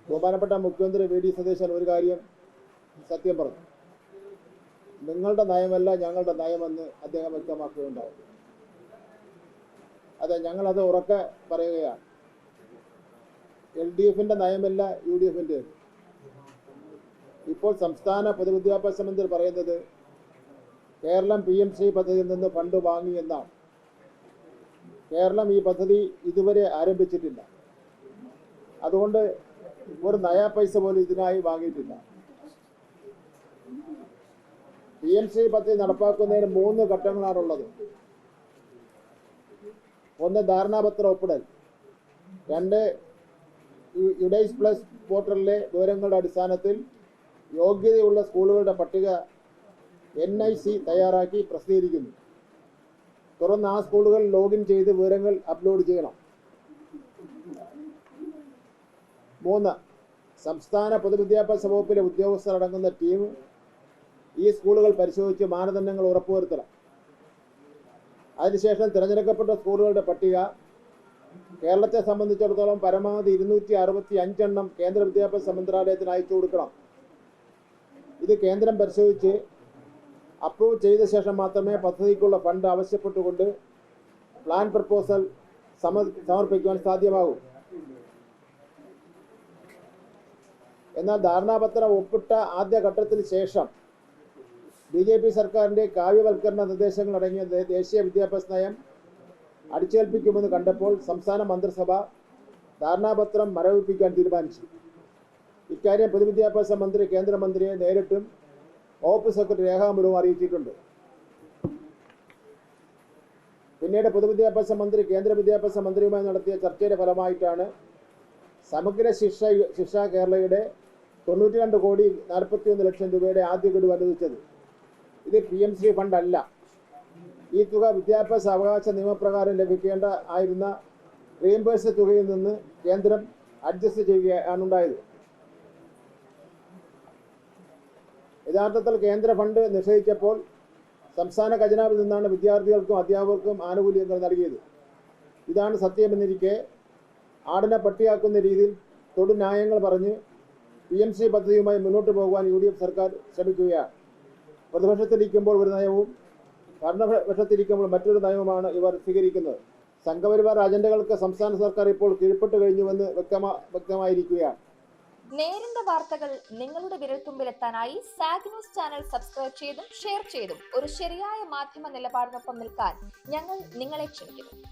ബഹുമാനപ്പെട്ട മുഖ്യമന്ത്രി V D Satheesan ഒരു കാര്യം സത്യം പറഞ്ഞു. നിങ്ങളുടെ നയമല്ല ഞങ്ങളുടെ നയമെന്ന് അദ്ദേഹം വ്യക്തമാക്കുകയുണ്ടായി. അതെ, ഞങ്ങളത് ഉറക്കെ പറയുകയാണ്. LDFിൻ്റെ നയമല്ല UDFിൻ്റെ. ഇപ്പോൾ സംസ്ഥാന പൊതുവിദ്യാഭ്യാസ മന്ത്രി പറയുന്നത് കേരളം PMC പദ്ധതിയിൽ നിന്ന് ഫണ്ട് വാങ്ങി എന്നാണ്. കേരളം ഈ പദ്ധതി ഇതുവരെ ആരംഭിച്ചിട്ടില്ല. അതുകൊണ്ട് ഒരു നയാ പൈസ പോലും ഇതിനായി വാങ്ങിയിട്ടില്ല. PMC പദ്ധതി നടപ്പാക്കുന്നതിന് 3 ഘട്ടങ്ങളാണുള്ളത്. 1, ധാരണാപത്ര ഒപ്പിടൽ. 2, യുഡൈസ് പ്ലസ് പോർട്ടലിലെ വിവരങ്ങളുടെ അടിസ്ഥാനത്തിൽ യോഗ്യതയുള്ള സ്കൂളുകളുടെ പട്ടിക NIC തയ്യാറാക്കി പ്രസിദ്ധീകരിക്കുന്നു. തുടർന്ന് ആ സ്കൂളുകൾ ലോഗിൻ ചെയ്ത് വിവരങ്ങൾ അപ്ലോഡ് ചെയ്യണം. 3, സംസ്ഥാന പൊതുവിദ്യാഭ്യാസ വകുപ്പിലെ ഉദ്യോഗസ്ഥരടങ്ങുന്ന ടീം ഈ സ്കൂളുകൾ പരിശോധിച്ച് മാനദണ്ഡങ്ങൾ ഉറപ്പുവരുത്തണം. അതിനുശേഷം തിരഞ്ഞെടുക്കപ്പെട്ട സ്കൂളുകളുടെ പട്ടിക കേരളത്തെ സംബന്ധിച്ചിടത്തോളം പരമാവധി 265 എണ്ണം കേന്ദ്ര വിദ്യാഭ്യാസ മന്ത്രാലയത്തിന് അയച്ചു കൊടുക്കണം. ഇത് കേന്ദ്രം പരിശോധിച്ച് അപ്രൂവ് ചെയ്ത ശേഷം മാത്രമേ പദ്ധതിക്കുള്ള ഫണ്ട് ആവശ്യപ്പെട്ടുകൊണ്ട് പ്ലാൻ പ്രപ്പോസൽ സമർപ്പിക്കുവാൻ സാധ്യമാകൂ. എന്നാൽ ധാരണാപത്രം ഒപ്പിട്ട ആദ്യ ഘട്ടത്തിന് ശേഷം BJP സർക്കാരിൻ്റെ കാവ്യവൽക്കരണ നിർദ്ദേശങ്ങൾ അടങ്ങിയ ദേശീയ വിദ്യാഭ്യാസ നയം അടിച്ചേൽപ്പിക്കുമെന്ന് കണ്ടപ്പോൾ സംസ്ഥാന മന്ത്രിസഭ ധാരണാപത്രം മരവിപ്പിക്കാൻ തീരുമാനിച്ചു. ഇക്കാര്യം പൊതുവിദ്യാഭ്യാസ മന്ത്രി കേന്ദ്രമന്ത്രിയെ നേരിട്ടും വകുപ്പ് സെക്രട്ടറി രേഖാമൂലവും അറിയിച്ചിട്ടുണ്ട്. പിന്നീട് പൊതുവിദ്യാഭ്യാസ മന്ത്രി കേന്ദ്ര വിദ്യാഭ്യാസ മന്ത്രിയുമായി നടത്തിയ ചർച്ചയുടെ ഫലമായിട്ടാണ് സമഗ്ര ശിക്ഷ കേരളയുടെ 92 കോടി 41 ലക്ഷം രൂപയുടെ ആദ്യ ഗഡു അനുവദിച്ചത്. ഇത് PMC ഫണ്ട് അല്ല. ഈ തുക വിദ്യാഭ്യാസ അവകാശ നിയമപ്രകാരം ലഭിക്കേണ്ട ആയിരുന്ന റീഇംബേഴ്സ് തുകയിൽ നിന്ന് കേന്ദ്രം അഡ്ജസ്റ്റ് ചെയ്യുകയാണുണ്ടായത്. യഥാർത്ഥത്തിൽ കേന്ദ്ര ഫണ്ട് നിഷേധിച്ചപ്പോൾ സംസ്ഥാന ഖജനാവിൽ നിന്നാണ് വിദ്യാർത്ഥികൾക്കും അധ്യാപകർക്കും ആനുകൂല്യങ്ങൾ നൽകിയത്. ഇതാണ് സത്യമെന്നിരിക്കെ ആടിനെ പട്ടിയാക്കുന്ന രീതിയിൽ തൊടുന്യായങ്ങൾ പറഞ്ഞ് PMC പദ്ധതിയുമായി മുന്നോട്ട് പോകുവാൻ UDF സർക്കാർ ശ്രമിക്കുകയാണ്. പ്രതിപക്ഷത്തിരിക്കുമ്പോൾ ഒരു നയവും ഭരണപക്ഷത്തിരിക്കുമ്പോൾ മറ്റൊരു നയവുമാണ് ഇവർ സ്വീകരിക്കുന്നത്. സംഘപരിവാർ അജണ്ടകൾക്ക് സംസ്ഥാന സർക്കാർ ഇപ്പോൾ കീഴ്പ്പെട്ട് കഴിഞ്ഞുവെന്ന് വ്യക്തമായിരിക്കുകയാണ്. നേരിന്റെ വാർത്തകൾ നിങ്ങളുടെ വിരൽത്തുമ്പിലെത്താനായി സാഗ് ന്യൂസ് ചാനൽ സബ്സ്ക്രൈബ് ചെയ്തും ഷെയർ ചെയ്തും ഒരു ശരിയായ മാധ്യമ നിലപാടിനൊപ്പം നിൽക്കാൻ ഞങ്ങൾ നിങ്ങളെ ക്ഷണിക്കുന്നു.